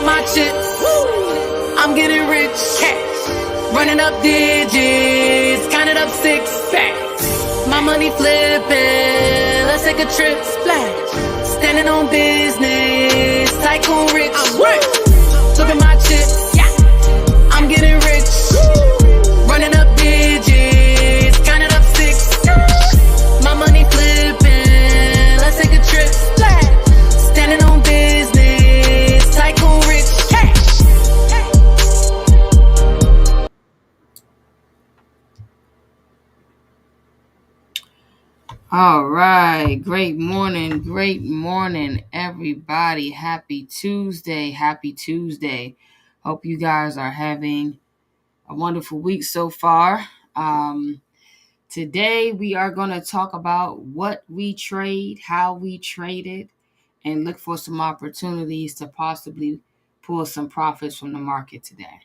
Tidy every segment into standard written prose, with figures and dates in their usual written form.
up my chips. I'm getting rich. Running up digits, counted up 6 stacks. My money flipping, let's take a trip. Splash. Standing on business, tycoon rich. I'm rich. Look at my chips. I'm getting rich. Running up digits, counted up 6. My money flipping, let's take a trip. Splash. Standing on business, tycoon rich. All right. Great morning, everybody. Happy Tuesday. Hope you guys are having a wonderful week so far. Today, we are going to talk about what we trade, how we trade it, and look for some opportunities to possibly pull some profits from the market today.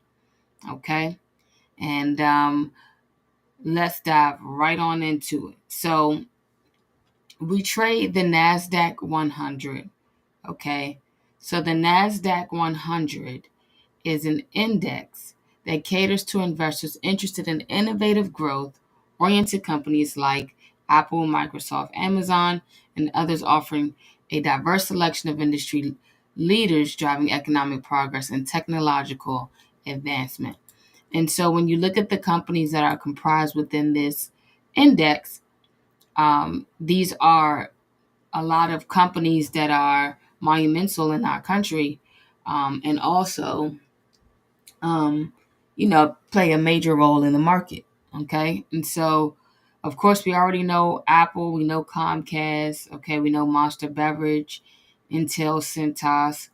Okay? And let's dive right on into it. So, we trade the NASDAQ 100, okay? So the NASDAQ 100 is an index that caters to investors interested in innovative growth-oriented companies like Apple, Microsoft, Amazon, and others, offering a diverse selection of industry leaders driving economic progress and technological advancement. And so when you look at the companies that are comprised within this index, these are a lot of companies that are monumental in our country, and also, play a major role in the market. Okay. And so, of course, we already know Apple, we know Comcast, okay, we know Monster Beverage, Intel, Cintas,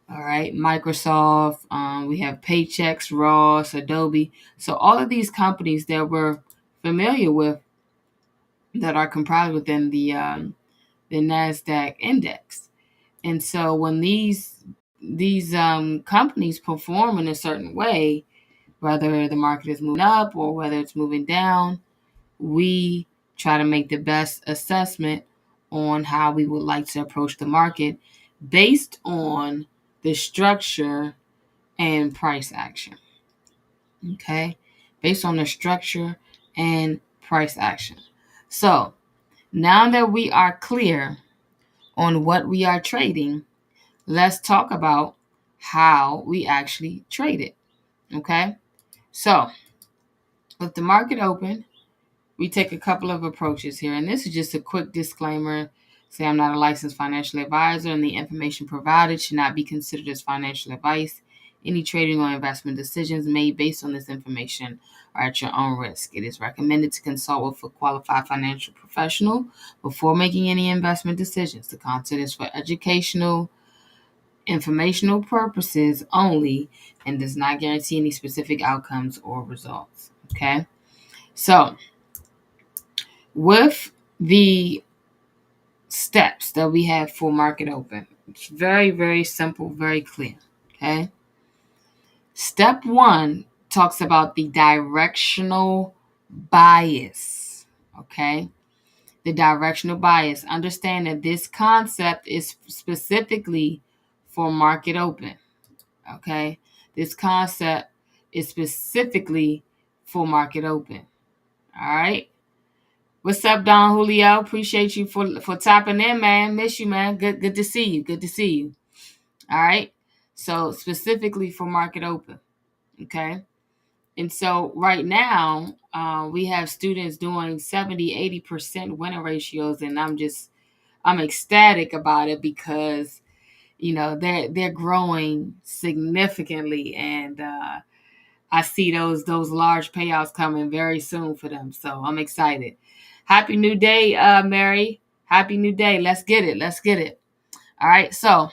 all right, Microsoft, we have Paychex, Ross, Adobe. So all of these companies that we're familiar with that are comprised within the NASDAQ index. And so when these companies perform in a certain way, whether the market is moving up or whether it's moving down, we try to make the best assessment on how we would like to approach the market based on the structure and price action. Okay? Based on the structure and price action. So now that we are clear on what we are trading, let's talk about how we actually trade it. Okay? So, with the market open, we take a couple of approaches here. And this is just a quick disclaimer. Say I'm not a licensed financial advisor, and the information provided should not be considered as financial advice. Any trading or investment decisions made based on this information are at your own risk. It is recommended to consult with a qualified financial professional before making any investment decisions. The content is for educational, informational purposes only and does not guarantee any specific outcomes or results. Okay? So, with the steps that we have for market open, it's very, very simple, very clear. Okay? Step 1 talks about the directional bias. Okay? The directional bias. Understand that this concept is specifically for market open. Okay? This concept is specifically for market open. All right? What's up, Don Julio? Appreciate you for tapping in, man. Miss you, man. Good to see you. Good to see you. All right? So specifically for market open. Okay? And so right now, we have students doing 70, 80% winner ratios, and I'm ecstatic about it because, they're growing significantly, and I see those large payouts coming very soon for them. So I'm excited. Happy new day, Mary. Happy new day. Let's get it. All right. So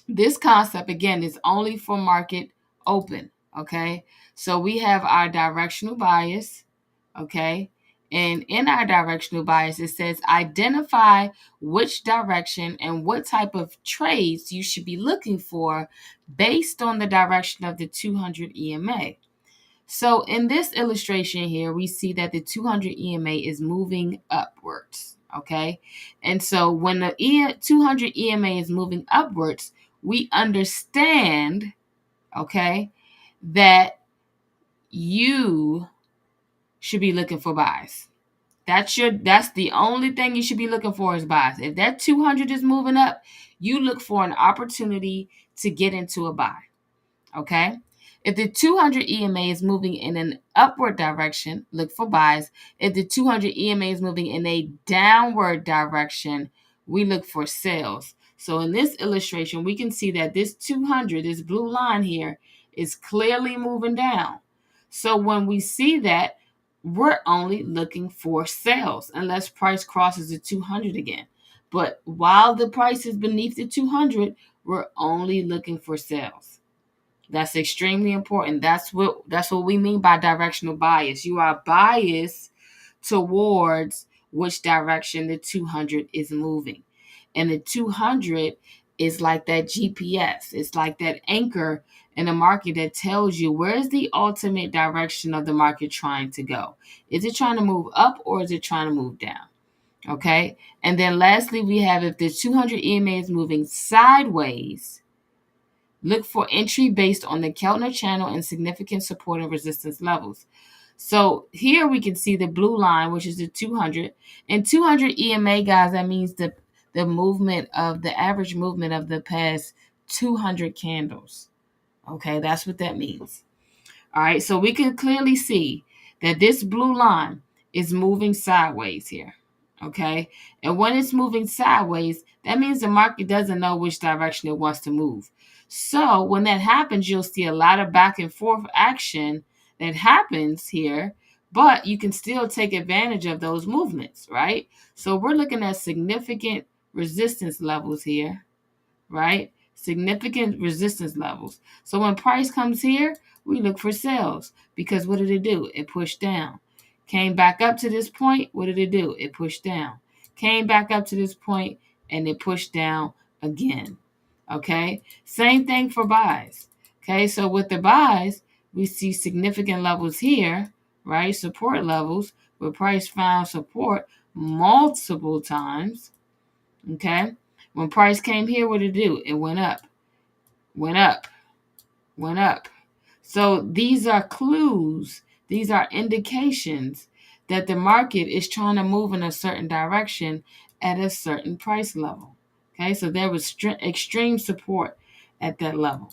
this concept, again, is only for market open. Okay. So we have our directional bias. Okay. And in our directional bias, it says identify which direction and what type of trades you should be looking for based on the direction of the 200 EMA. So in this illustration here, we see that the 200 EMA is moving upwards. okay? And so when the 200 EMA is moving upwards, we understand, okay, that you should be looking for buys. That's the only thing you should be looking for is buys. If that 200 is moving up, you look for an opportunity to get into a buy. Okay? If the 200 EMA is moving in an upward direction, look for buys. If the 200 EMA is moving in a downward direction, we look for sales. So in this illustration, we can see that this 200, this blue line here, is clearly moving down. So when we see that, we're only looking for sales unless price crosses the 200 again. But while the price is beneath the 200, we're only looking for sales. That's extremely important. That's what we mean by directional bias. You are biased towards which direction the 200 is moving. And the 200 is like that GPS. It's like that anchor in the market that tells you where's the ultimate direction of the market trying to go. Is it trying to move up or is it trying to move down? Okay. And then lastly, we have if the 200 EMA is moving sideways, look for entry based on the Keltner channel and significant support and resistance levels. So here we can see the blue line, which is the 200. And 200 EMA, guys, that means the movement of the average movement of the past 200 candles. Okay, that's what that means. All right, so we can clearly see that this blue line is moving sideways here. Okay, and when it's moving sideways, that means the market doesn't know which direction it wants to move. So when that happens, you'll see a lot of back and forth action that happens here, but you can still take advantage of those movements, right? So we're looking at significant resistance levels here, right? Significant resistance levels. So when price comes here, we look for sales because what did it do? It pushed down. Came back up to this point. What did it do? It pushed down. Came back up to this point and it pushed down again. Okay. Same thing for buys. Okay. So with the buys, we see significant levels here, right? Support levels where price found support multiple times. Okay. When price came here, what did it do? It went up, went up, went up. So these are clues. These are indications that the market is trying to move in a certain direction at a certain price level. Okay, so there was extreme support at that level.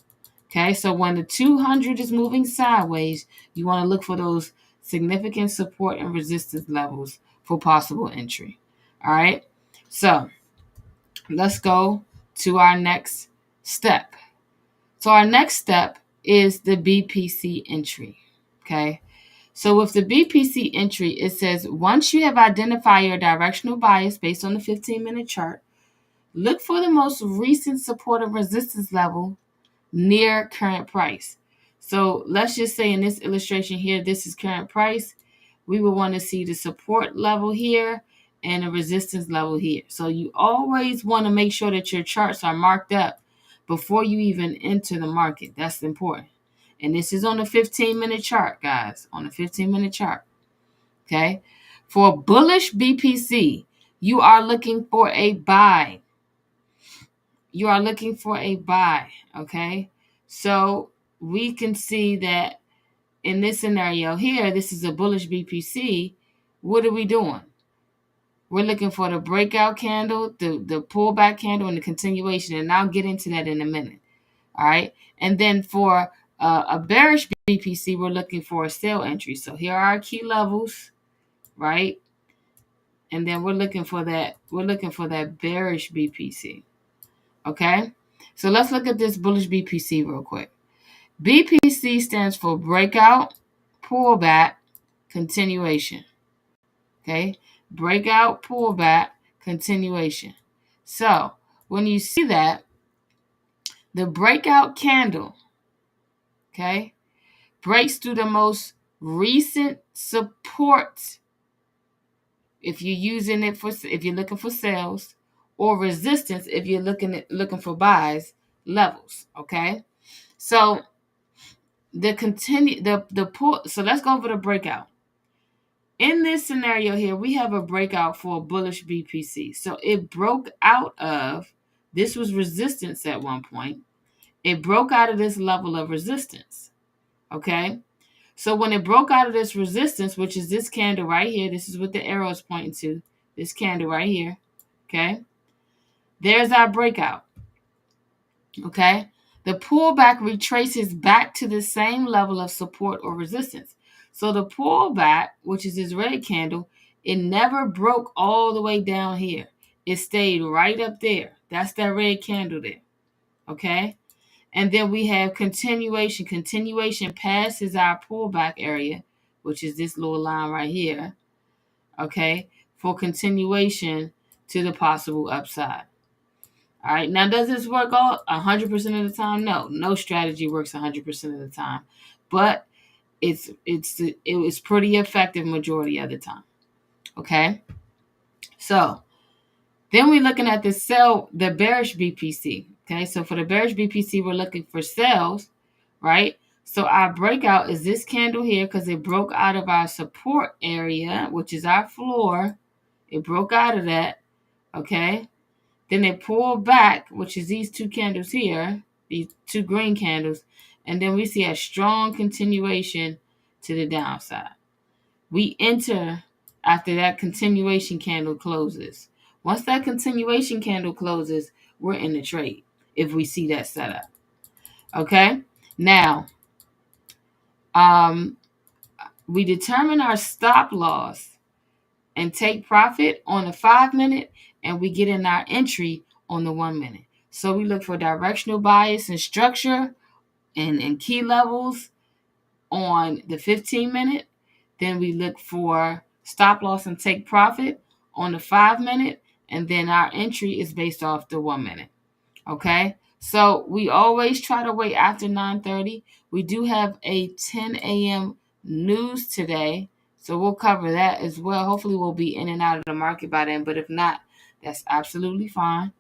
Okay, so when the 200 is moving sideways, you want to look for those significant support and resistance levels for possible entry. All right, so let's go to our next step. So our next step is the BPC entry. Okay. So with the BPC entry, it says once you have identified your directional bias based on the 15-minute chart, look for the most recent support and resistance level near current price. So let's just say in this illustration here, this is current price. We will want to see the support level here and the resistance level here. So you always want to make sure that your charts are marked up before you even enter the market. That's important. And this is on the 15-minute chart, guys, on the 15-minute chart. Okay. For bullish BPC, you are looking for a buy. You are looking for a buy. Okay. So we can see that in this scenario here, this is a bullish BPC. What are we doing? We're looking for the breakout candle, the pullback candle, and the continuation. And I'll get into that in a minute. All right. And then for a bearish BPC, we're looking for a sell entry. So here are our key levels, right? And then we're looking for that. We're looking for that bearish BPC. Okay. So let's look at this bullish BPC real quick. BPC stands for breakout, pullback, continuation. Okay. Breakout, pullback, continuation. So when you see that, the breakout candle, okay, breaks through the most recent support if you're using it if you're looking for sales, or resistance if you're looking for buys levels. Okay, so the pull. So let's go over the breakout. in this scenario here, we have a breakout for a bullish BPC. So it broke out of, this was resistance at one point. It broke out of this level of resistance. Okay. So when it broke out of this resistance, which is this candle right here, this is what the arrow is pointing to, this candle right here. Okay. There's our breakout. Okay. The pullback retraces back to the same level of support or resistance. So the pullback, which is this red candle, it never broke all the way down here. It stayed right up there. That's that red candle there. Okay. And then we have continuation. Continuation passes our pullback area, which is this little line right here. Okay. For continuation to the possible upside. All right. Now, does this work all 100% of the time? No. No strategy works 100% of the time, but it was pretty effective majority of the time. Okay. So then we're looking at the bearish BPC. Okay. So for the bearish BPC, we're looking for sells, right? So our breakout is this candle here because it broke out of our support area, which is our floor. It broke out of that. Okay. Then it pulled back, which is these two candles here, these two green candles. And then we see a strong continuation to the downside. We enter after that continuation candle closes. Once that continuation candle closes, we're in the trade if we see that setup. Okay? Now, we determine our stop loss and take profit on the 5-minute, and we get in our entry on the 1-minute. So we look for directional bias and structure and key levels on the 15-minute. Then we look for stop loss and take profit on the 5-minute, and then our entry is based off the 1-minute. Okay, so we always try to wait after 9:30. We do have a 10 a.m. news today, so we'll cover that as well. Hopefully we'll be in and out of the market by then, but if not, that's absolutely fine.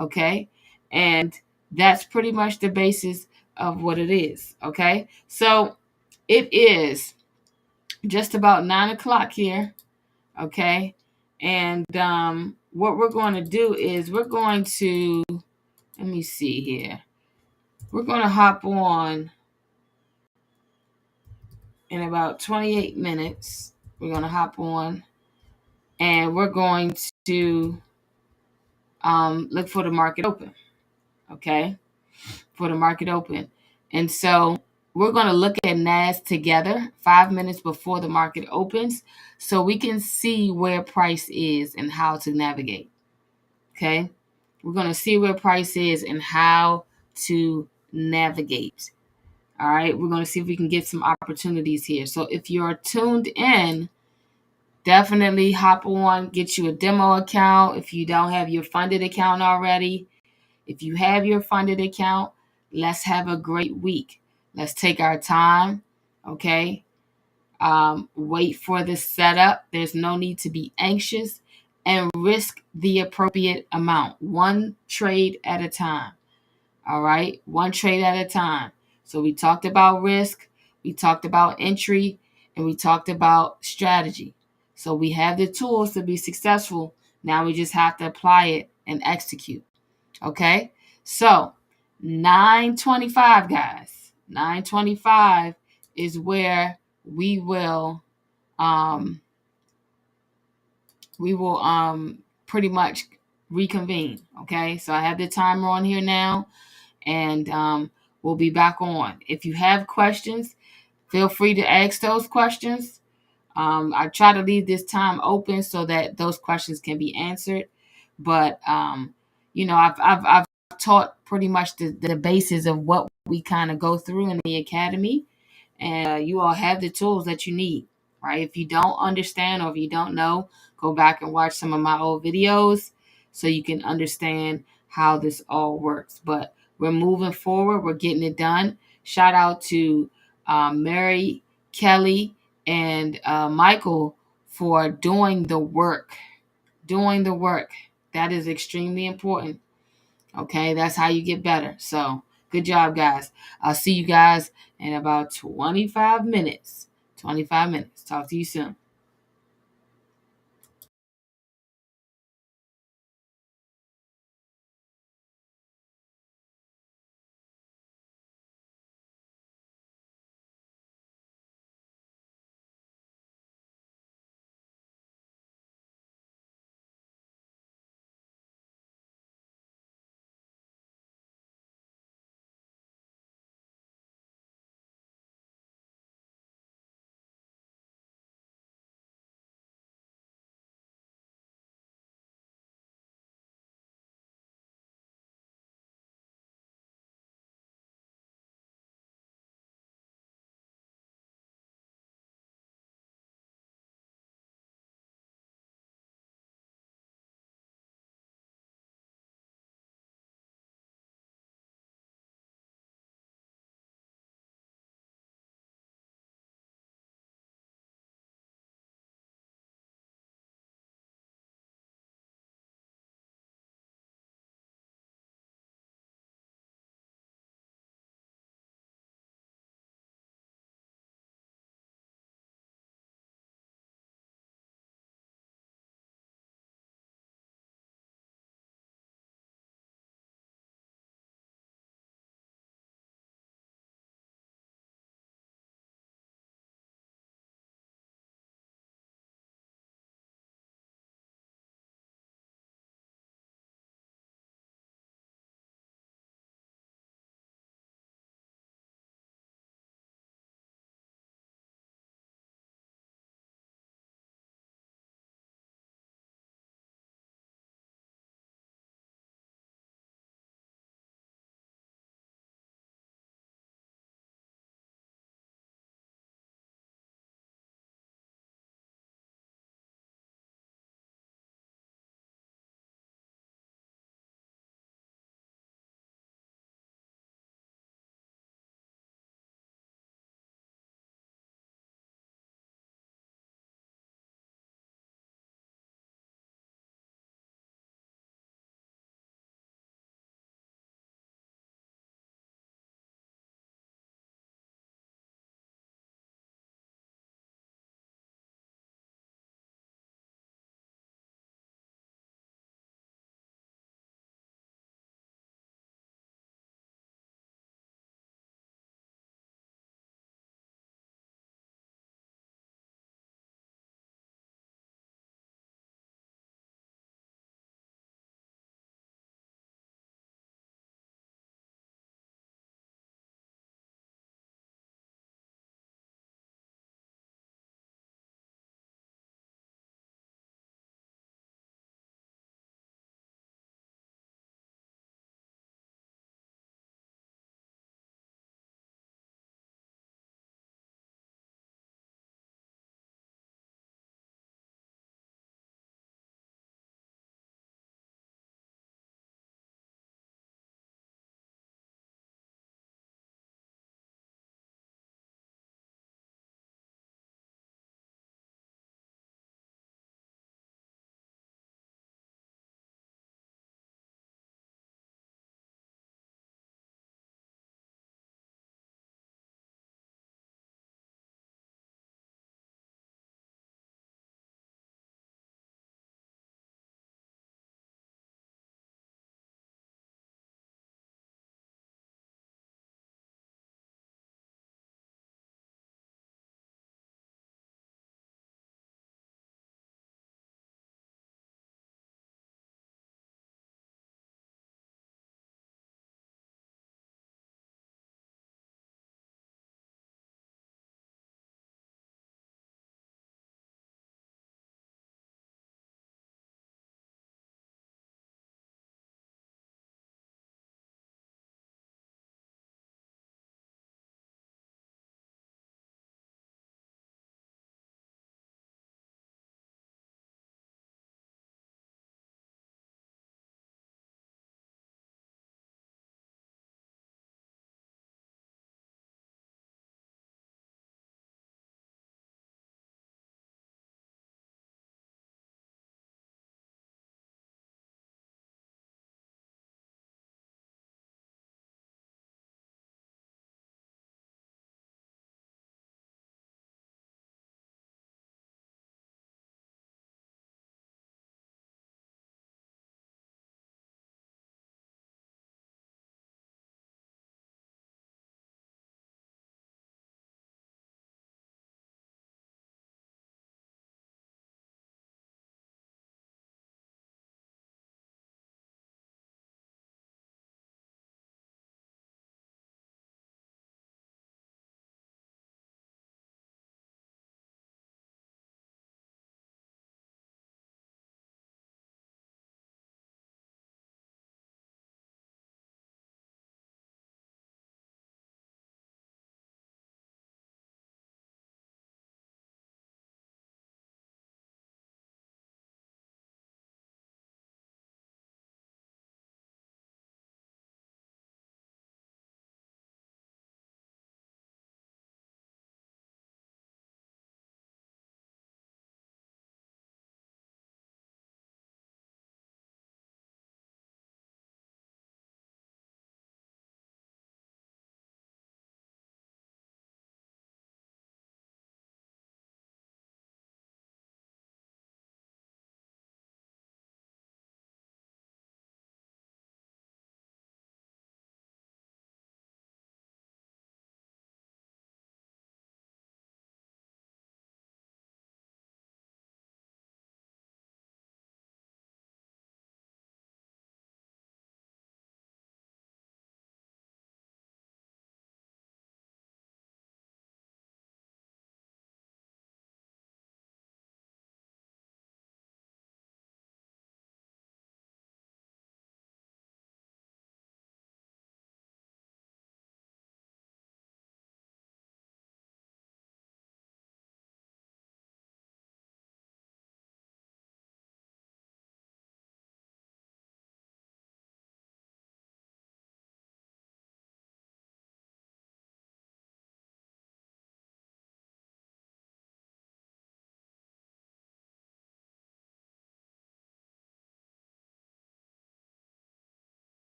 Okay, and that's pretty much the basis of what it is. Okay, so it is just about 9 o'clock here. Okay, and what we're going to do is we're going to, let me see here. We're going to hop on in about 28 minutes. We're going to hop on and we're going to look for the market open. Okay, for the market open. And so we're going to look at NAS together 5 minutes before the market opens so we can see where price is and how to navigate. Okay, we're going to see where price is and how to navigate. All right, we're going to see if we can get some opportunities here. So if you're tuned in, definitely hop on, get you a demo account if you don't have your funded account already. If you have your funded account, let's have a great week. Let's take our time, okay? Wait for the setup. There's no need to be anxious, and risk the appropriate amount. One trade at a time, all right? One trade at a time. So we talked about risk, we talked about entry, and we talked about strategy. So we have the tools to be successful. Now we just have to apply it and execute. Okay? So 9:25, guys. 9:25 is where we will pretty much reconvene. Okay? So I have the timer on here now, and we'll be back on. If you have questions, feel free to ask those questions. I try to leave this time open so that those questions can be answered. But I've taught pretty much the basis of what we kind of go through in the academy, and you all have the tools that you need. Right? If you don't understand or if you don't know, go back and watch some of my old videos so you can understand how this all works. But we're moving forward. We're getting it done. Shout out to Mary, Kelly, and Michael for doing the work. Doing the work. That is extremely important. Okay, that's how you get better. So good job, guys. I'll see you guys in about 25 minutes. 25 minutes. Talk to you soon.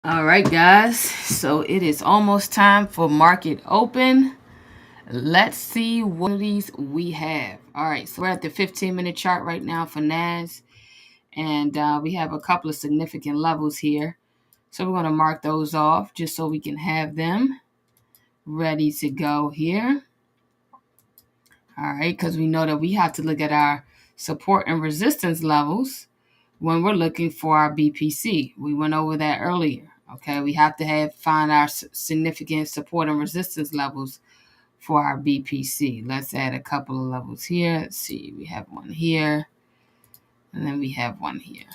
All right, guys. So it is almost time for market open. Let's see what of these we have. All right, so we're at the 15-minute chart right now for NAS, and we have a couple of significant levels here. So we're going to mark those off just so we can have them ready to go here. All right, because we know that we have to look at our support and resistance levels when we're looking for our BPC. We went over that earlier. Okay, we have to find our significant support and resistance levels for our BPC. Let's add a couple of levels here. Let's see, we have one here, and then we have one here.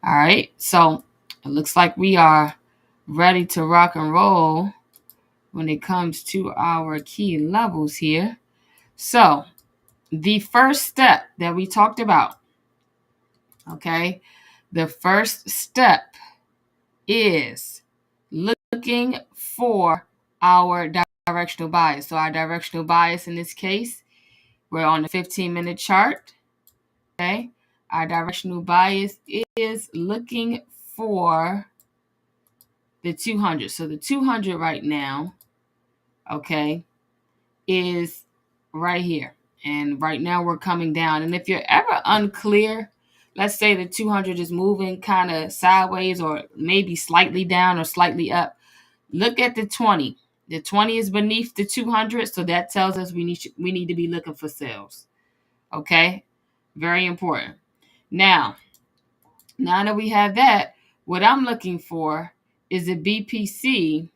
All right, so it looks like we are ready to rock and roll when it comes to our key levels here. So the first step that we talked about, okay, the first step is looking for our directional bias. So our directional bias in this case, we're on the 15-minute chart, okay? Our directional bias is looking for the 200. So the 200 right now, okay, is right here. And right now we're coming down. And if you're ever unclear, let's say the 200 is moving kind of sideways or maybe slightly down or slightly up, look at the 20. The 20 is beneath the 200, so that tells us we need to be looking for sales. Okay? Very important. Now that we have that, what I'm looking for is a BPC,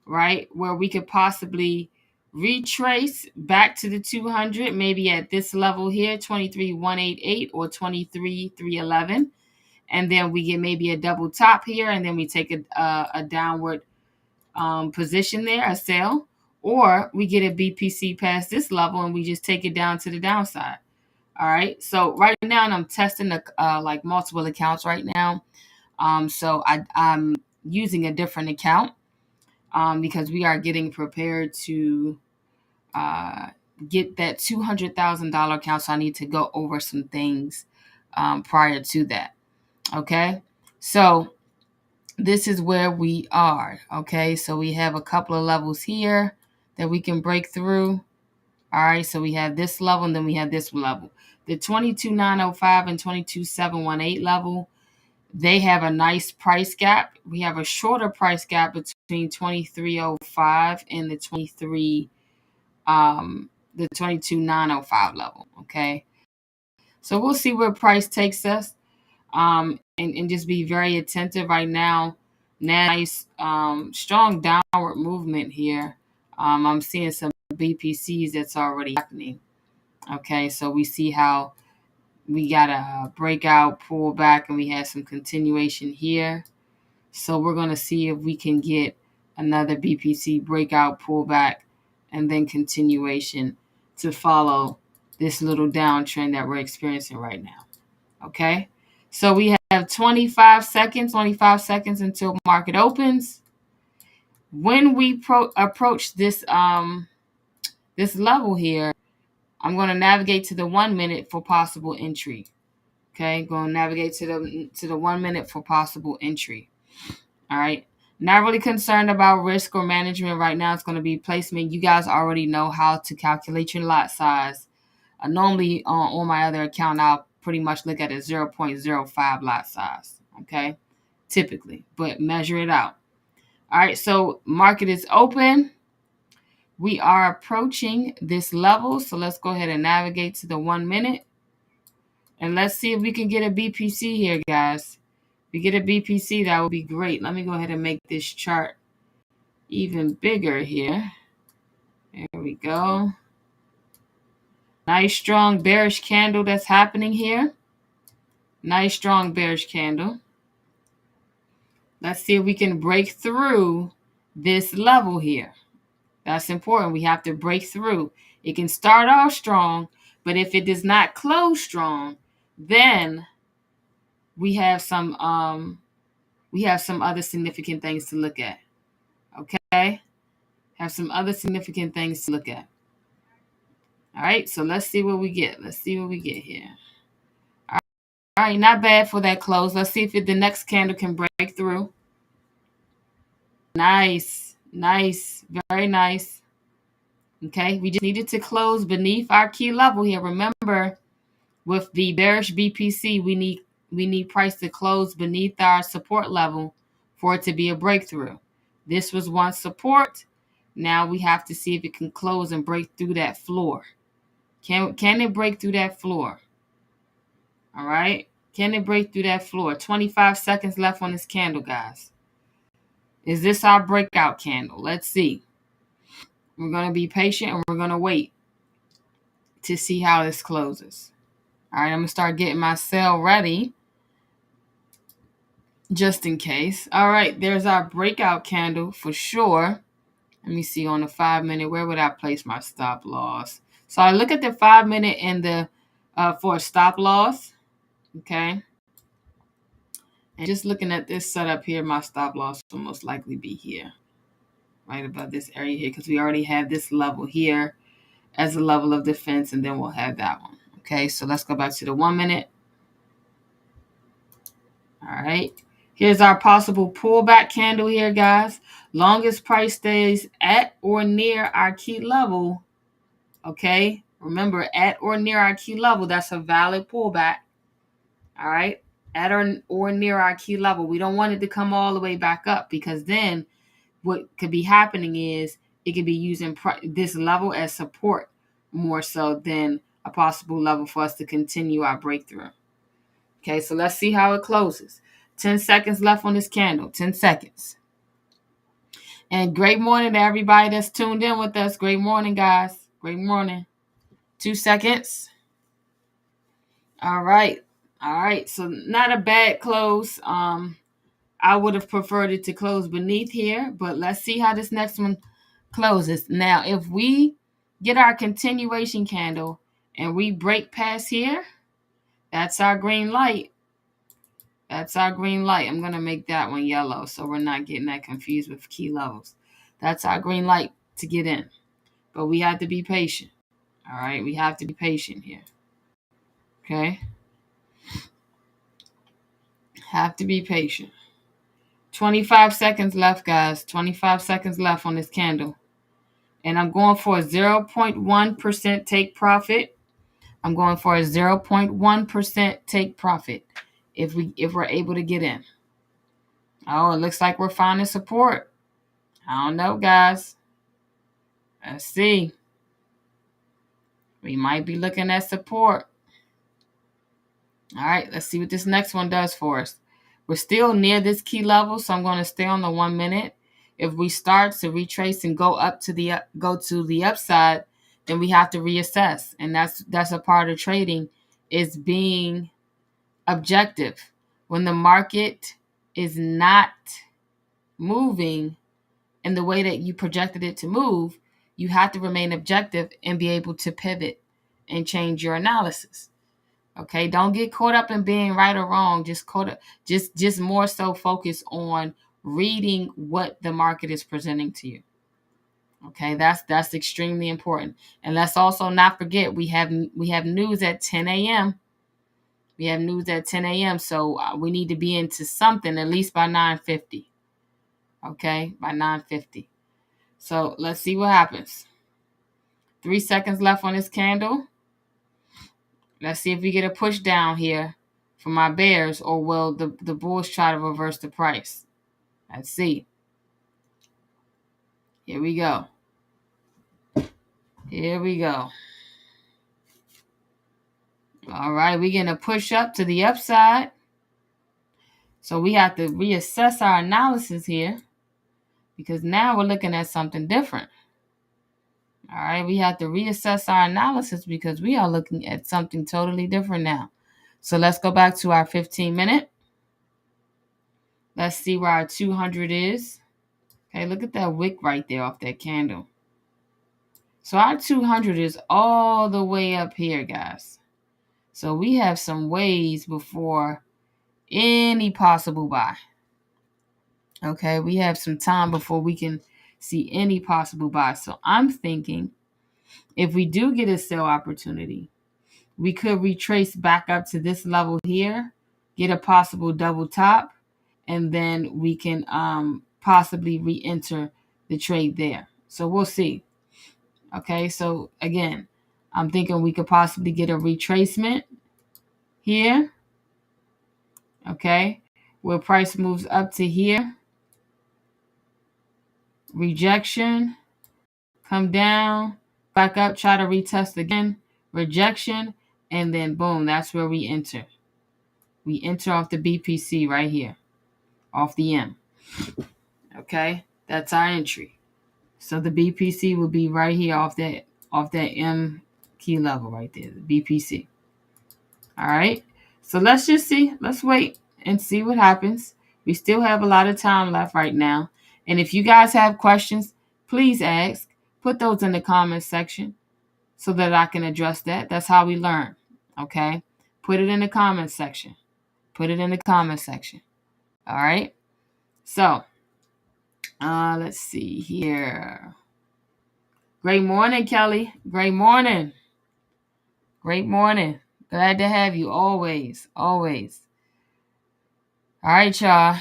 right, where we could possibly retrace back to the 200, maybe at this level here, 23,188 or 23,311. And then we get maybe a double top here, and then we take a downward position there, a sell, or we get a BPC past this level and we just take it down to the downside. All right. So right now, and I'm testing like multiple accounts right now. So I'm using a different account because we are getting prepared to get that $200,000 account. So I need to go over some things prior to that. Okay. So this is where we are. Okay. So we have a couple of levels here that we can break through. All right. So we have this level and then we have this level. The 22,905 and 22,718 level, they have a nice price gap. We have a shorter price gap between 2305 and the 22,905 level. Okay. So we'll see where price takes us. And just be very attentive right now. Nice, strong downward movement here. I'm seeing some BPCs that's already happening. Okay, so we see how we got a breakout, pull back, and we had some continuation here. So we're going to see if we can get another BPC breakout, pullback, and then continuation to follow this little downtrend that we're experiencing right now. Okay, so we have 25 seconds until market opens. When we approach this this level here, I'm going to navigate to the 1 minute for possible entry. Okay, going to navigate to the 1 minute for possible entry. All right. Not really concerned about risk or management right now. It's going to be placement. You guys already know how to calculate your lot size. Normally on my other account, I'll pretty much look at a 0.05 lot size. Okay, typically, but measure it out. All right. So market is open. We are approaching this level. So let's go ahead and navigate to the 1 minute. And let's see if we can get a BPC here, guys. If we get a BPC, that would be great. Let me go ahead and make this chart even bigger here. There we go. Nice strong bearish candle that's happening here. Nice strong bearish candle. Let's see if we can break through this level here. That's important. We have to break through. It can start off strong, but if it does not close strong, then we have some other significant things to look at. Okay? Have some other significant things to look at. All right, so let's see what we get. Let's see what we get here. All right, not bad for that close. Let's see if the next candle can break through. Nice. Nice. Very nice. Okay. We just needed to close beneath our key level here. Remember, with the bearish BPC, we need price to close beneath our support level for it to be a breakthrough. This was once support. Now we have to see if it can close and break through that floor. Can it break through that floor? All right. Can it break through that floor? 25 seconds left on this candle, guys. Is this our breakout candle? Let's see. We're going to be patient and we're going to wait to see how this closes. All right, I'm going to start getting my sell ready just in case. All right, there's our breakout candle for sure. Let me see on the 5-minute. Where would I place my stop loss? So I look at the 5-minute and the for a stop loss. Okay. And just looking at this setup here, my stop loss will most likely be here, right above this area here, because we already have this level here as a level of defense, and then we'll have that one. Okay, so let's go back to the 1-minute. All right. Here's our possible pullback candle here, guys. Longest price stays at or near our key level. Okay. Remember, at or near our key level, that's a valid pullback. All right. At or near our key level. We don't want it to come all the way back up, because then what could be happening is it could be using this level as support more so than a possible level for us to continue our breakthrough. Okay, so let's see how it closes. 10 seconds left on this candle. 10 seconds. And great morning to everybody that's tuned in with us. Great morning, guys. Great morning. 2 seconds. All right. All right. So not a bad close. I would have preferred it to close beneath here, but let's see how this next one closes. Now, if we get our continuation candle and we break past here, that's our green light. That's our green light. I'm going to make that one yellow so we're not getting that confused with key levels. That's our green light to get in. But we have to be patient. All right? We have to be patient here. Okay? Have to be patient. 25 seconds left, guys. 25 seconds left on this candle. And I'm going for a 0.1% take profit. I'm going for a 0.1% take profit if we're able to get in. Oh, it looks like we're finding support. I don't know, guys. Let's see. We might be looking at support. All right, let's see what this next one does for us. We're still near this key level, so I'm going to stay on the 1 minute. If we start to retrace and go to the upside, then we have to reassess, and that's a part of trading, is being objective. When the market is not moving in the way that you projected it to move, you have to remain objective and be able to pivot and change your analysis. Okay, don't get caught up in being right or wrong. Just more so focus on reading what the market is presenting to you. Okay, that's extremely important. And let's also not forget we have news at 10 a.m. We have news at 10 a.m. So we need to be into something at least by 9:50. Okay, by 9:50. So let's see what happens. 3 seconds left on this candle. Let's see if we get a push down here for my bears, or will the bulls try to reverse the price? Let's see. Here we go. Here we go. All right, we're going to push up to the upside. So we have to reassess our analysis here, because now we're looking at something different. All right, we have to reassess our analysis because we are looking at something totally different now. So let's go back to our 15-minute. Let's see where our 200 is. Okay, look at that wick right there off that candle. So our 200 is all the way up here, guys. So we have some ways before any possible buy. Okay, we have some time before we can see any possible buy. So I'm thinking if we do get a sell opportunity, we could retrace back up to this level here, get a possible double top, and then we can possibly re-enter the trade there. So we'll see. Okay, so again, I'm thinking we could possibly get a retracement here. Okay, where price moves up to here. Rejection, come down, back up, try to retest again, rejection, and then boom, that's where we enter. We enter off the BPC right here, off the M. Okay, that's our entry. So the BPC will be right here off that M key level right there, the BPC. All right. So let's just see. Let's wait and see what happens. We still have a lot of time left right now. And if you guys have questions, please ask. Put those in the comments section so that I can address that. That's how we learn. Okay? Put it in the comments section. Put it in the comments section. All right? So, let's see here. Great morning, Kelly. Great morning. Great morning. Glad to have you always. Always. All right, y'all.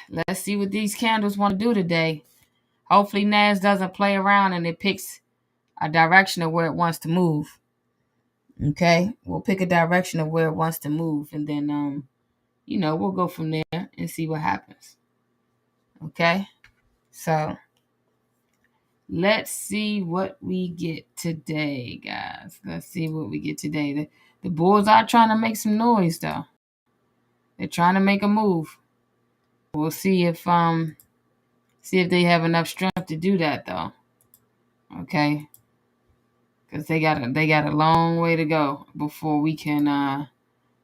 Let's see what these candles want to do today. Hopefully, NAS doesn't play around and it picks a direction of where it wants to move. Okay, we'll pick a direction of where it wants to move, and then we'll go from there and see what happens. Okay, so let's see what we get today, guys. Let's see what we get today. The bulls are trying to make some noise, though. They're trying to make a move. We'll see if they have enough strength to do that, though. Okay, because they got a long way to go before we can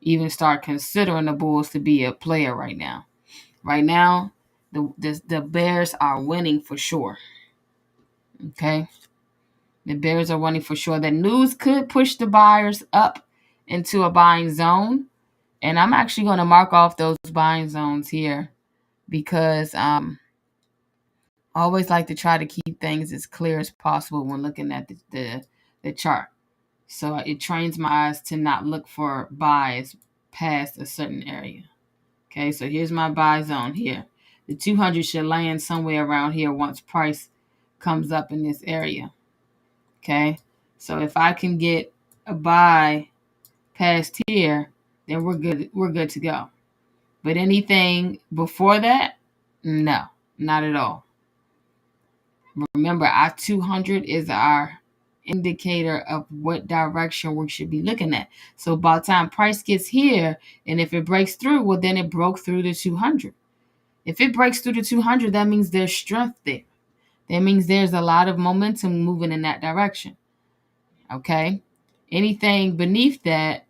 even start considering the Bulls to be a player right now. Right now, the Bears are winning for sure. Okay, the Bears are winning for sure. The news could push the buyers up into a buying zone, and I'm actually going to mark off those buying zones here because I always like to try to keep things as clear as possible when looking at the chart. So it trains my eyes to not look for buys past a certain area. Okay, so here's my buy zone here. The 200 should land somewhere around here once price comes up in this area. Okay, so if I can get a buy past here, then we're good. We're good to go. But anything before that, no, not at all. Remember, our 200 is our indicator of what direction we should be looking at. So by the time price gets here, and if it breaks through, well, then it broke through the 200. If it breaks through the 200, that means there's strength there. That means there's a lot of momentum moving in that direction. Okay? Anything beneath that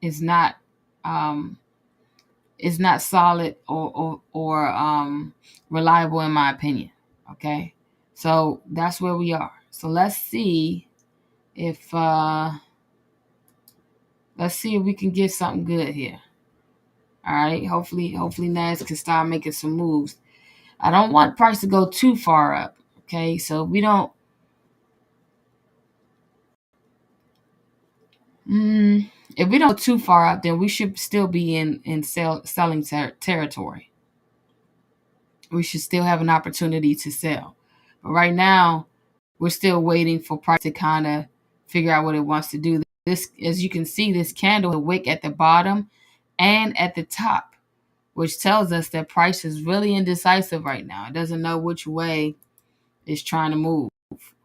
is not solid or reliable in my opinion. Okay? So that's where we are. So let's see if we can get something good here. All right. Hopefully NAS can start making some moves. I don't want price to go too far up. Okay, so we don't. If we don't go too far up, then we should still be in selling territory. We should still have an opportunity to sell. But right now, we're still waiting for price to kind of figure out what it wants to do. This, as you can see, this candle, a wick at the bottom and at the top, which tells us that price is really indecisive right now. It doesn't know which way it's trying to move.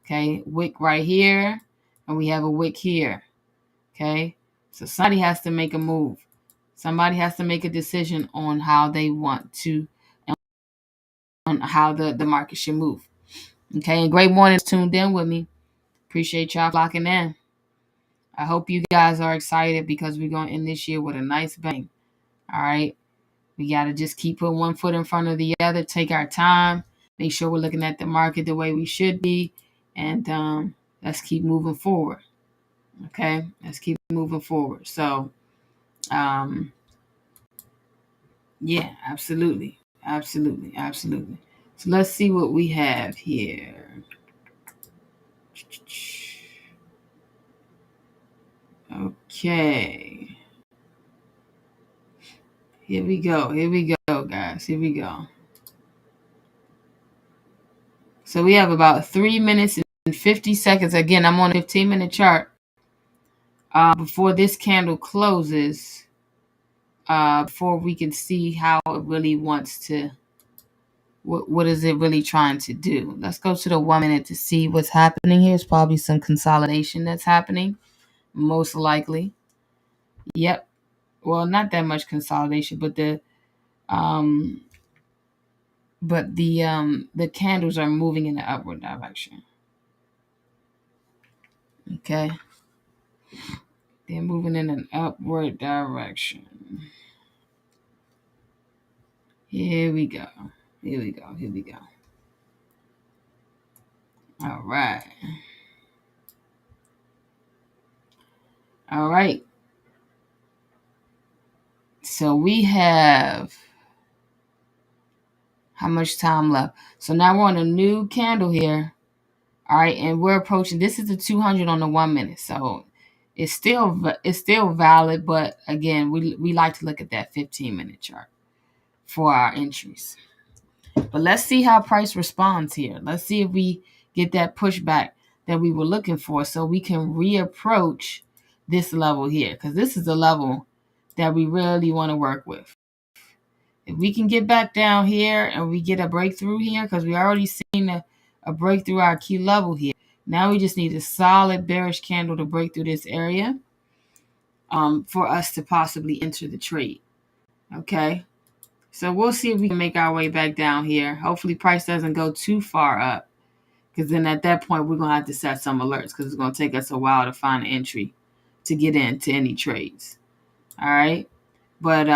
Okay, wick right here, and we have a wick here. Okay, so somebody has to make a move. Somebody has to make a decision on how they want to, on how the market should move. Okay, and great morning, tuned in with me. Appreciate y'all locking in. I hope you guys are excited because we're going to end this year with a nice bang. All right, we got to just keep putting one foot in front of the other, take our time, make sure we're looking at the market the way we should be, and let's keep moving forward. Okay, let's keep moving forward. So, yeah, absolutely. So let's see what we have here. Okay. Here we go, guys. Here we go. So we have about 3 minutes and 50 seconds. Again, I'm on a 15-minute chart. Before this candle closes, before we can see how it really wants to, what is it really trying to do. Let's go to the 1 minute to see what's happening here. It's probably some consolidation that's happening, most likely. Yep. Well, not that much consolidation, but the candles are moving in the upward direction. Okay. They're moving in an upward direction. Here we go. Here we go. Here we go. All right. All right. So we have how much time left? So now we're on a new candle here. All right, and we're approaching. This is the 200 on the 1 minute. So it's still valid, but again, we like to look at that 15-minute chart for our entries. But let's see how price responds here. Let's see if we get that pushback that we were looking for so we can reapproach this level here, because this is the level that we really want to work with. If we can get back down here and we get a breakthrough here, because we already seen a breakthrough our key level here. Now we just need a solid bearish candle to break through this area for us to possibly enter the trade. Okay. So we'll see if we can make our way back down here. Hopefully price doesn't go too far up, because then at that point we're going to have to set some alerts, because it's going to take us a while to find an entry to get into any trades. All right. But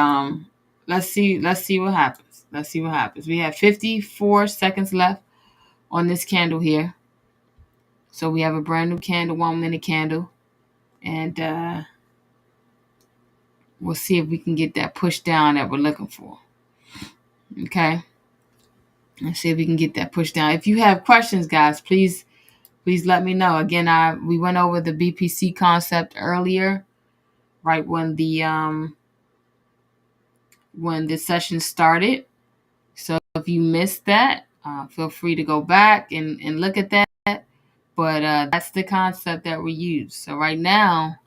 let's see what happens. Let's see what happens. We have 54 seconds left on this candle here. So we have a brand new candle, 1 minute candle. And we'll see if we can get that push down that we're looking for. Okay. Let's see if we can get that push down. If you have questions, guys, please let me know. Again, we went over the BPC concept earlier, right when the session started. So if you missed that, feel free to go back and look at that. But that's the concept that we use. So right now,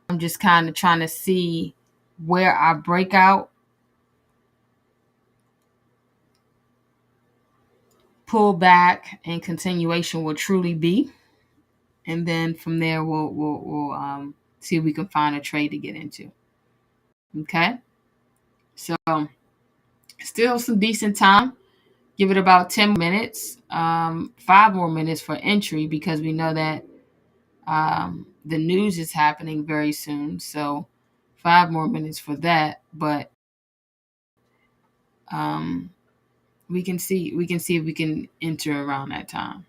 I'm just kind of trying to see where our breakout, pullback, and continuation will truly be. And then from there, we'll see if we can find a trade to get into. Okay. So still some decent time. Give it about 10 minutes, 5 more minutes for entry, because we know that the news is happening very soon. So 5 more minutes for that. But we can see if we can enter around that time.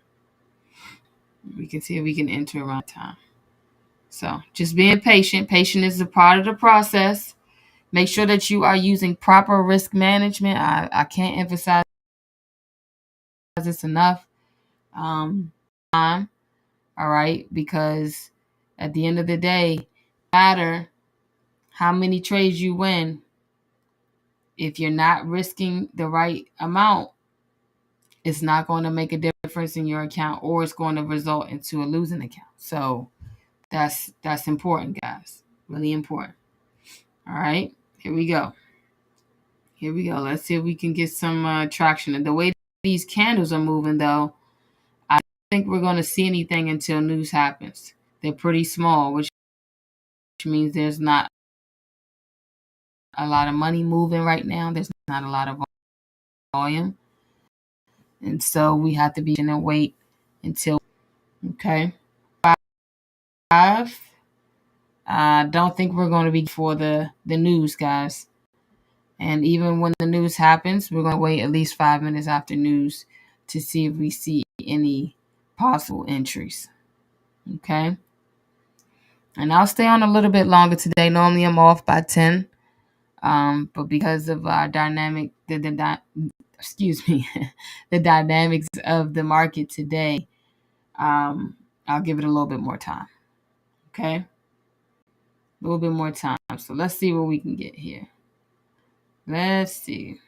So just being patient. Patient is a part of the process. Make sure that you are using proper risk management. I can't emphasize this enough. Time, all right, because at the end of the day, no matter how many trades you win, if you're not risking the right amount, it's not going to make a difference in your account, or it's going to result into a losing account. So that's important, guys. Really important. All right, here we go. Let's see if we can get some traction. And the way these candles are moving, though, I don't think we're going to see anything until news happens. They're pretty small, which means there's not a lot of money moving right now. There's not a lot of volume. And so we have to be in and wait until, okay. 5. I don't think we're going to be for the news, guys. And even when the news happens, we're going to wait at least 5 minutes after news to see if we see any possible entries. Okay. And I'll stay on a little bit longer today. Normally I'm off by 10. But because of our dynamic, the dynamics of the market today, I'll give it a little bit more time. Okay. A little bit more time. So let's see what we can get here. Let's see.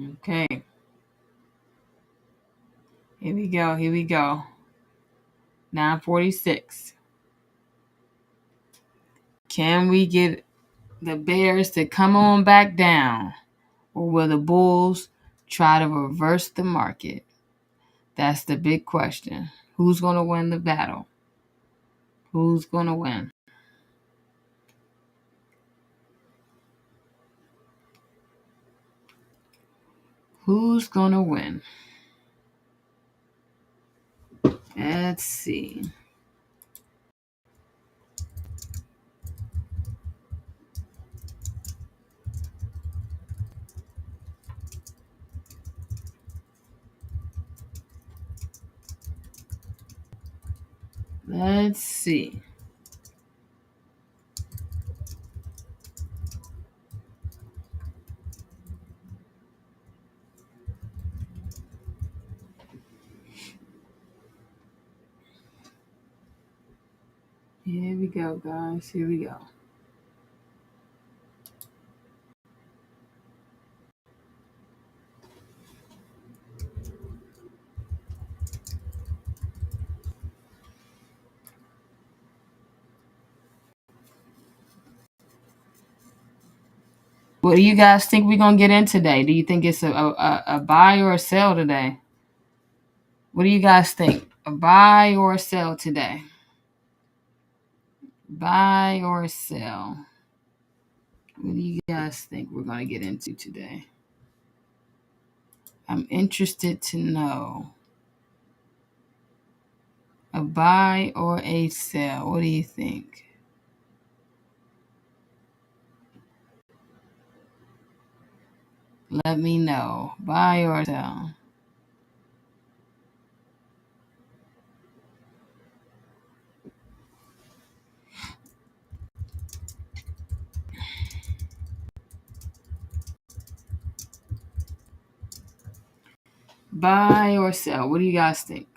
Okay. Here we go. Here we go. 9:46. Can we get the Bears to come on back down? Or will the Bulls try to reverse the market? That's the big question. Who's going to win the battle? Who's going to win? Who's going to win? Let's see. Let's see. Here we go, guys. Here we go. What do you guys think we're going to get in today? Do you think it's a buy or a sell today? What do you guys think? A buy or a sell today? Buy or a sell? What do you guys think we're going to get into today? I'm interested to know. A buy or a sell? What do you think? Let me know. Buy or sell? Buy or sell? What do you guys think?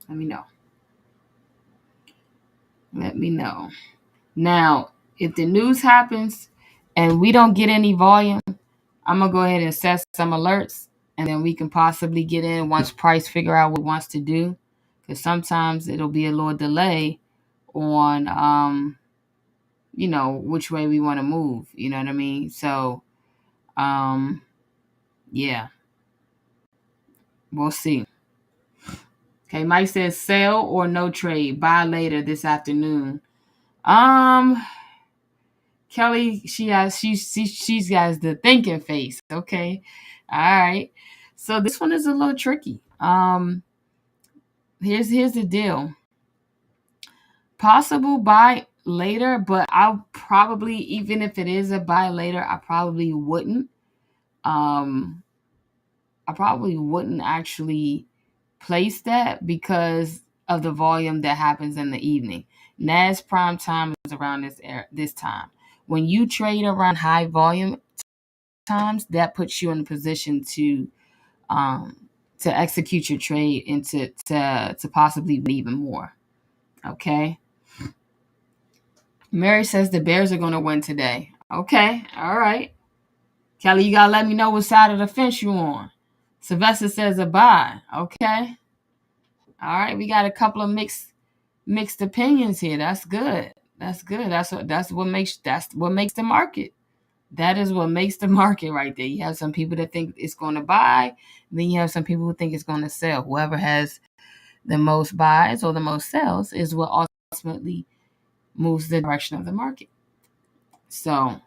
Let me know. Let me know. Now, if the news happens and we don't get any volume, I'm going to go ahead and set some alerts, and then we can possibly get in once Price figure out what it wants to do. Because sometimes it'll be a little delay on, which way we want to move. You know what I mean? So, yeah, we'll see. Okay, Mike says sell or no trade. Buy later this afternoon. Kelly, she's got the thinking face. Okay, all right. So this one is a little tricky. Here's the deal. Possible buy later, but I'll probably, even if it is a buy later, I probably wouldn't. I probably wouldn't actually place that because of the volume that happens in the evening. NAS prime time is around this time. When you trade around high volume times, that puts you in a position to execute your trade and to possibly win even more. Okay. Mary says the Bears are going to win today. Okay. All right. Kelly, you got to let me know what side of the fence you on. Sylvester says a buy. Okay. All right. We got a couple of mixed opinions here. That's good. That's good. That's what makes the market. That is what makes the market right there. You have some people that think it's going to buy. Then you have some people who think it's going to sell. Whoever has the most buys or the most sells is what ultimately moves the direction of the market. So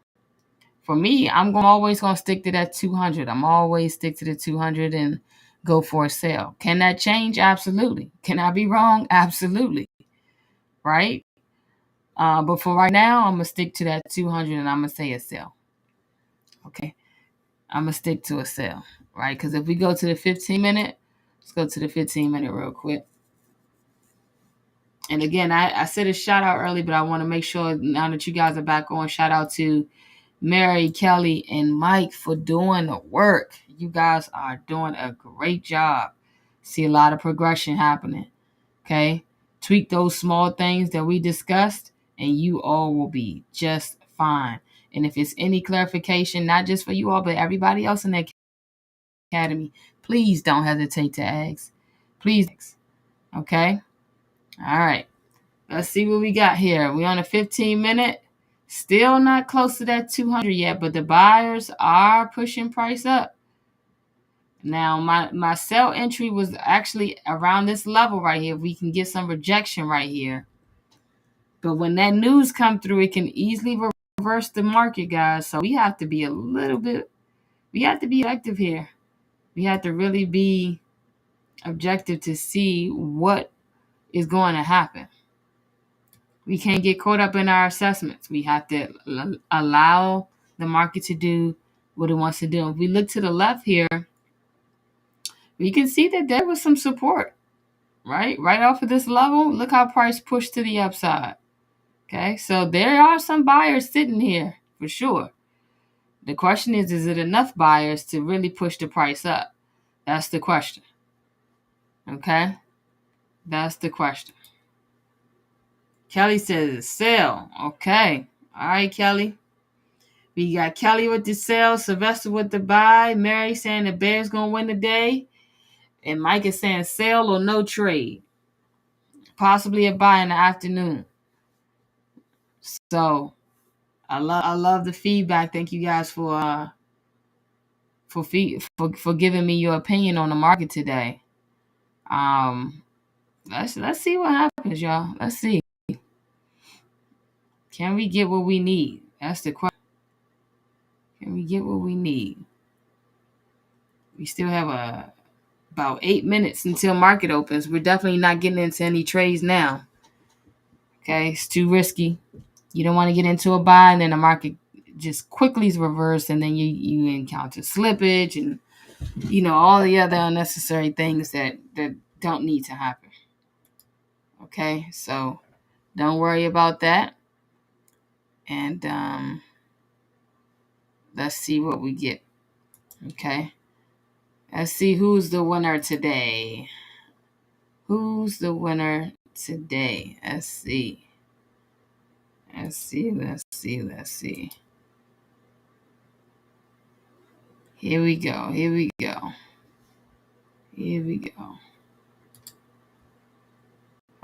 for me, I'm always going to stick to that 200. I'm always stick to the 200 and go for a sale. Can that change? Absolutely. Can I be wrong? Absolutely. Right? But for right now, I'm going to stick to that 200 and I'm going to say a sale. Okay. I'm going to stick to a sale. Right? Because if we go to the 15-minute, let's go to the 15-minute real quick. And again, I said a shout out early, but I want to make sure now that you guys are back on, shout out to Mary, Kelly, and Mike for doing the work. You guys are doing a great job. See a lot of progression happening. Okay? Tweak those small things that we discussed, and you all will be just fine. And if it's any clarification, not just for you all, but everybody else in that Academy, please don't hesitate to ask. Please. Okay? All right. Let's see what we got here. We on a 15-minute. Still not close to that 200 yet, but the buyers are pushing price up. Now, my sell entry was actually around this level right here. We can get some rejection right here. But when that news come through, it can easily reverse the market, guys. So we have to be we have to be active here. We have to really be objective to see what is going to happen. We can't get caught up in our assessments. We have to allow the market to do what it wants to do. If we look to the left here, we can see that there was some support, right? Right off of this level, look how price pushed to the upside. Okay, so there are some buyers sitting here for sure. The question is it enough buyers to really push the price up? That's the question. Okay, that's the question. Kelly says sell. Okay, all right, Kelly. We got Kelly with the sell, Sylvester with the buy, Mary saying the Bears gonna win the day, and Mike is saying sell or no trade, possibly a buy in the afternoon. So I love the feedback. Thank you guys for giving me your opinion on the market today. Let's see what happens, y'all. Let's see. Can we get what we need? That's the question. Can we get what we need? We still have about 8 minutes until market opens. We're definitely not getting into any trades now. Okay, it's too risky. You don't want to get into a buy and then the market just quickly is reversed, and then you encounter slippage and all the other unnecessary things that don't need to happen. Okay, so don't worry about that. And let's see what we get. Okay, let's see who's the winner today. Who's the winner today? Let's see. Let's see. Here we go.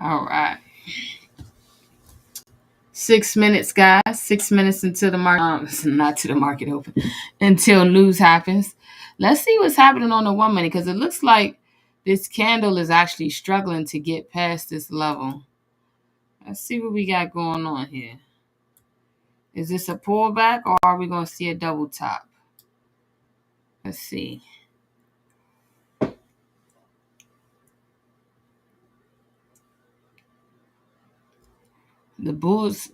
All right. 6 minutes, guys. 6 minutes until the market, not to the market open, until news happens. Let's see what's happening on the 1 minute, because it looks like this candle is actually struggling to get past this level. Let's see what we got going on here. Is this a pullback, or are we going to see a double top? Let's see. The Bulls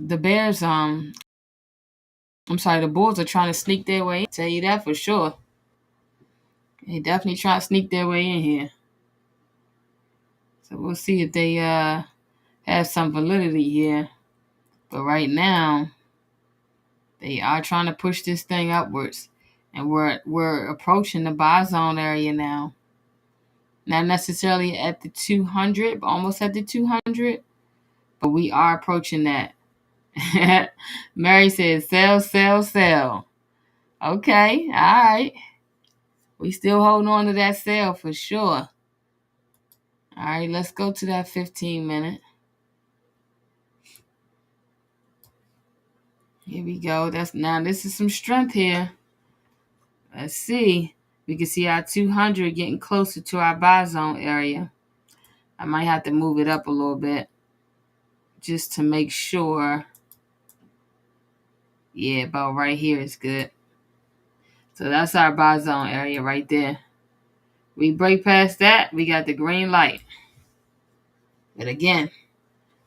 are trying to sneak their way in. Tell you that for sure. They definitely trying to sneak their way in here. So we'll see if they have some validity here. But right now, they are trying to push this thing upwards. And we're approaching the buy zone area now. Not necessarily at the 200, but almost at the 200. But we are approaching that. Mary says, sell. Okay, all right. We still holding on to that sale for sure. All right, let's go to that 15 minute. Here we go. This is some strength here. Let's see. We can see our 200 getting closer to our buy zone area. I might have to move it up a little bit just to make sure. Yeah, about right here is good. So that's our buy zone area right there. We break past that, we got the green light. But again,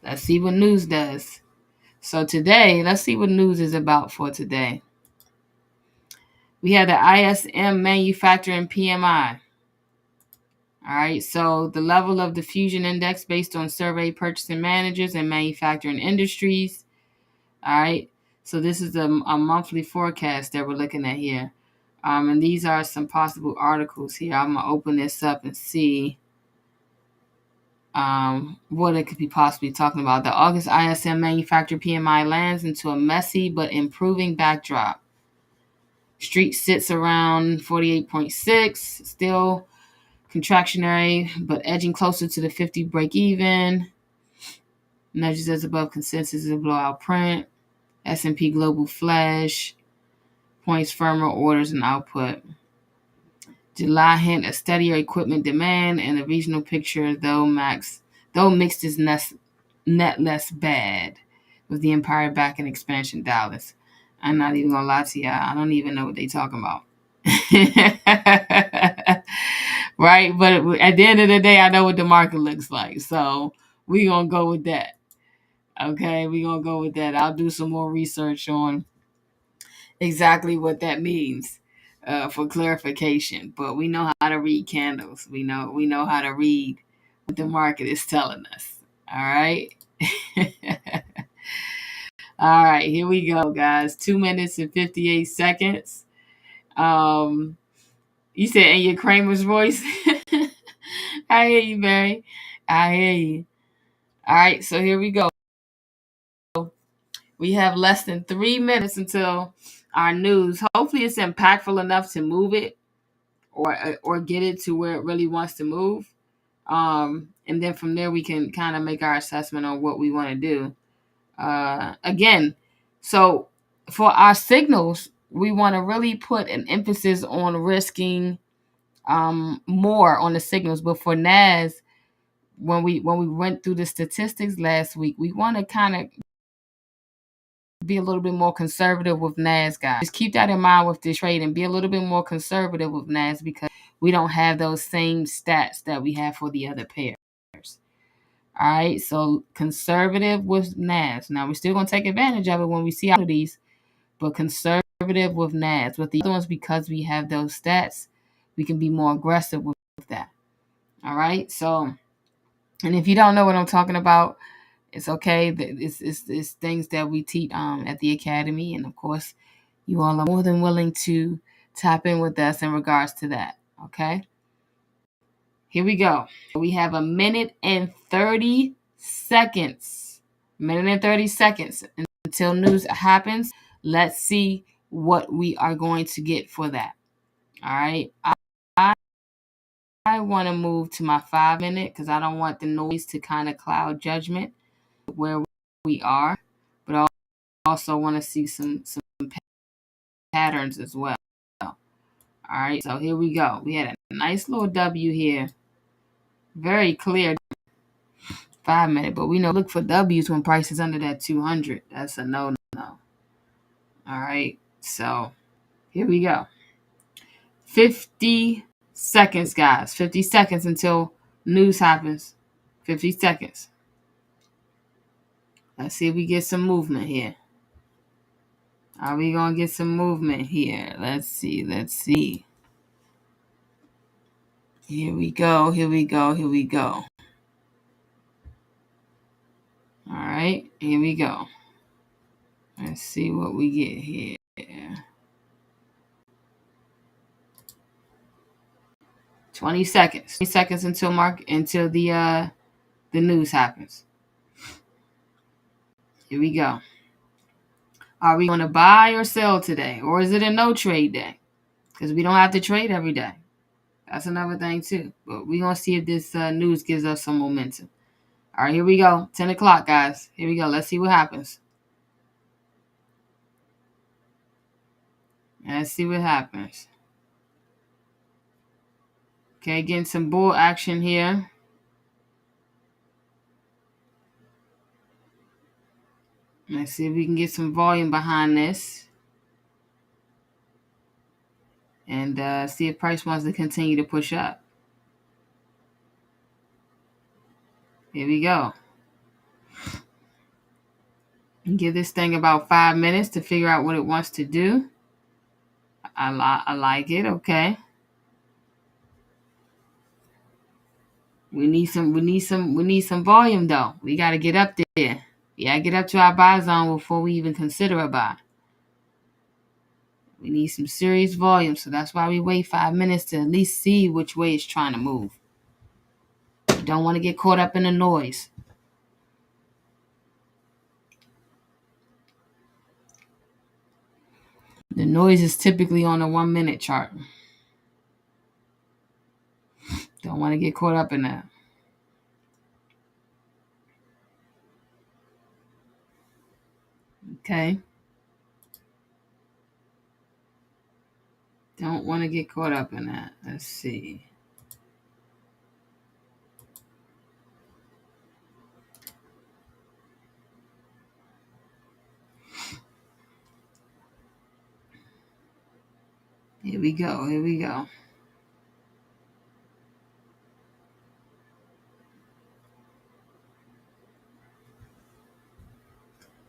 let's see what news does. So today, let's see what news is about for today. We had the ISM manufacturing PMI. All right, so the level of diffusion index based on survey purchasing managers and manufacturing industries. All right, so this is a monthly forecast that we're looking at here. And these are some possible articles here. I'm going to open this up and see what it could be possibly talking about. The August ISM manufacturing PMI lands into a messy but improving backdrop, Street sits around 48.6, still contractionary, but edging closer to the 50 break even. Nudges us above consensus is a blowout print. S&P Global Flash points firmer orders and output. July hint a steadier equipment demand, and the regional picture, though mixed, is net less bad, with the Empire back in expansion Dallas. I'm not even gonna lie to y'all. I don't even know what they talking about. Right? But at the end of the day, I know what the market looks like. So we gonna go with that. Okay, we gonna go with that. I'll do some more research on exactly what that means for clarification. But we know how to read candles. We know how to read what the market is telling us. All right. All right, here we go, guys. 2 minutes and 58 seconds. You said in your Kramer's voice. I hear you, Barry. I hear you. All right, so here we go. We have less than 3 minutes until our news. Hopefully, it's impactful enough to move it or get it to where it really wants to move. And then from there, we can kind of make our assessment on what we want to do. Again, so for our signals, we want to really put an emphasis on risking more on the signals. But for NAS, when we went through the statistics last week, we want to kind of be a little bit more conservative with NAS, guys. Just keep that in mind with this trade and be a little bit more conservative with NAS because we don't have those same stats that we have for the other pairs. All right, so conservative with NAS. Now, we're still going to take advantage of it when we see all of these, but conservative with NAS. With the other ones, because we have those stats, we can be more aggressive with that. All right, so, and if you don't know what I'm talking about, it's okay. It's things that we teach at the academy, and of course, you all are more than willing to tap in with us in regards to that. Okay, here we go. We have a minute and 30 seconds. Minute and 30 seconds until news happens. Let's see what we are going to get for that. All right. I want to move to my 5 minute because I don't want the noise to kind of cloud judgment where we are, but I also want to see some patterns as well. All right, so here we go. We had a nice little W here. Very clear 5 minute, but we know look for W's when price is under that 200. That's a no. All right, so here we go. 50 seconds, guys. 50 seconds until news happens. 50 seconds. Let's see if we get some movement here. Are we going to get some movement here? Let's see. Here we go. All right, here we go. Let's see what we get here. 20 seconds. 20 seconds until the news happens. Here we go. Are we going to buy or sell today? Or is it a no trade day? Because we don't have to trade every day. That's another thing too. But we're going to see if this news gives us some momentum. All right, here we go. 10 o'clock, guys. Here we go. Let's see what happens. Let's see what happens. Okay, getting some bull action here. Let's see if we can get some volume behind this. And see if price wants to continue to push up. Here we go. And give this thing about 5 minutes to figure out what it wants to do. I like it. Okay. We need some volume though. We got to get up there. Yeah, get up to our buy zone before we even consider a buy. We need some serious volume, so that's why we wait 5 minutes to at least see which way it's trying to move. You don't want to get caught up in the noise. The noise is typically on a 1 minute chart. Don't want to get caught up in that. Okay. Don't want to get caught up in that. Let's see. Here we go. Here we go.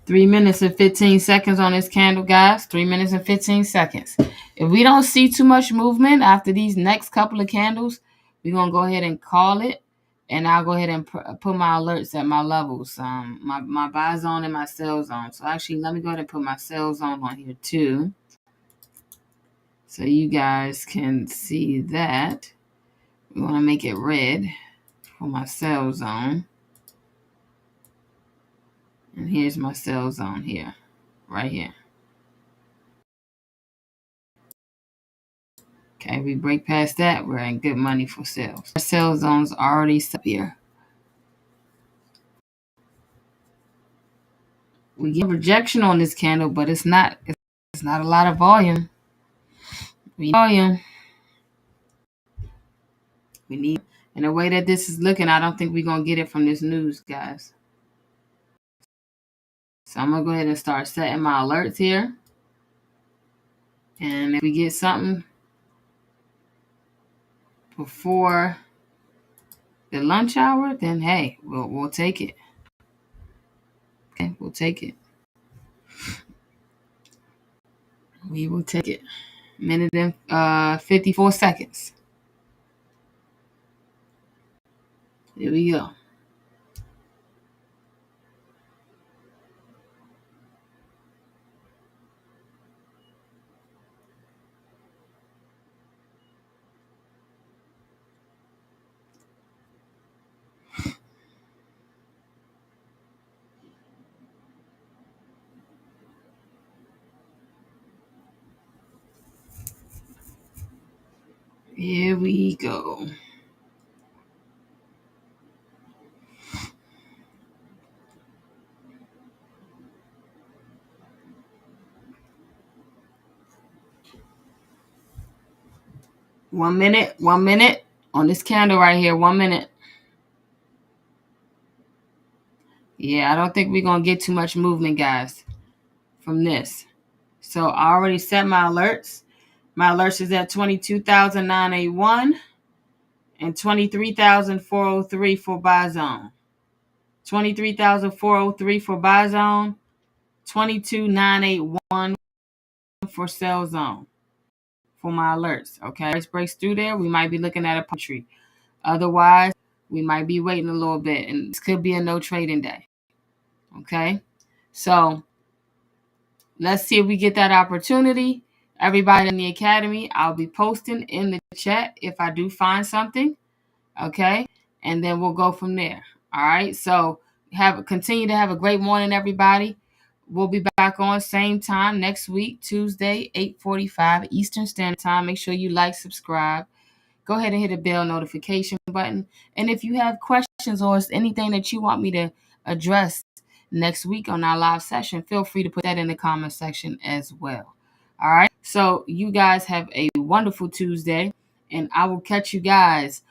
Three minutes and 15 seconds on this candle, guys. 3 minutes and 15 seconds. If we don't see too much movement after these next couple of candles, we're going to go ahead and call it. And I'll go ahead and put my alerts at my levels, my buy zone and my sell zone. So actually, let me go ahead and put my sell zone on here too, so you guys can see that. We want to make it red for my sell zone. And here's my sell zone here, right here. Okay, we break past that, we're in good money for sales. Our sell zone's already set here. We get rejection on this candle, but it's not a lot of volume. We need, and the way that this is looking, I don't think we're gonna get it from this news, guys. So I'm gonna go ahead and start setting my alerts here. And if we get something before the lunch hour, then hey, we'll take it. Okay, we'll take it. We will take it. Minute and 54 seconds. Here we go. Here we go. One minute on this candle right here. 1 minute. Yeah, I don't think we're going to get too much movement, guys, from this. So I already set my alerts. My alerts is at 22,981 and 23,403 for buy zone. 23,403 for buy zone. 22,981 for sell zone for my alerts. Okay, if it breaks through there, we might be looking at a puntry. Otherwise, we might be waiting a little bit, and this could be a no trading day. Okay, so let's see if we get that opportunity. Everybody in the academy, I'll be posting in the chat if I do find something. Okay, and then we'll go from there. All right, so continue to have a great morning, everybody. We'll be back on same time next week, Tuesday, 8:45 Eastern Standard Time. Make sure you like, subscribe. Go ahead and hit the bell notification button. And if you have questions or anything that you want me to address next week on our live session, feel free to put that in the comment section as well. All right. So you guys have a wonderful Tuesday, and I will catch you guys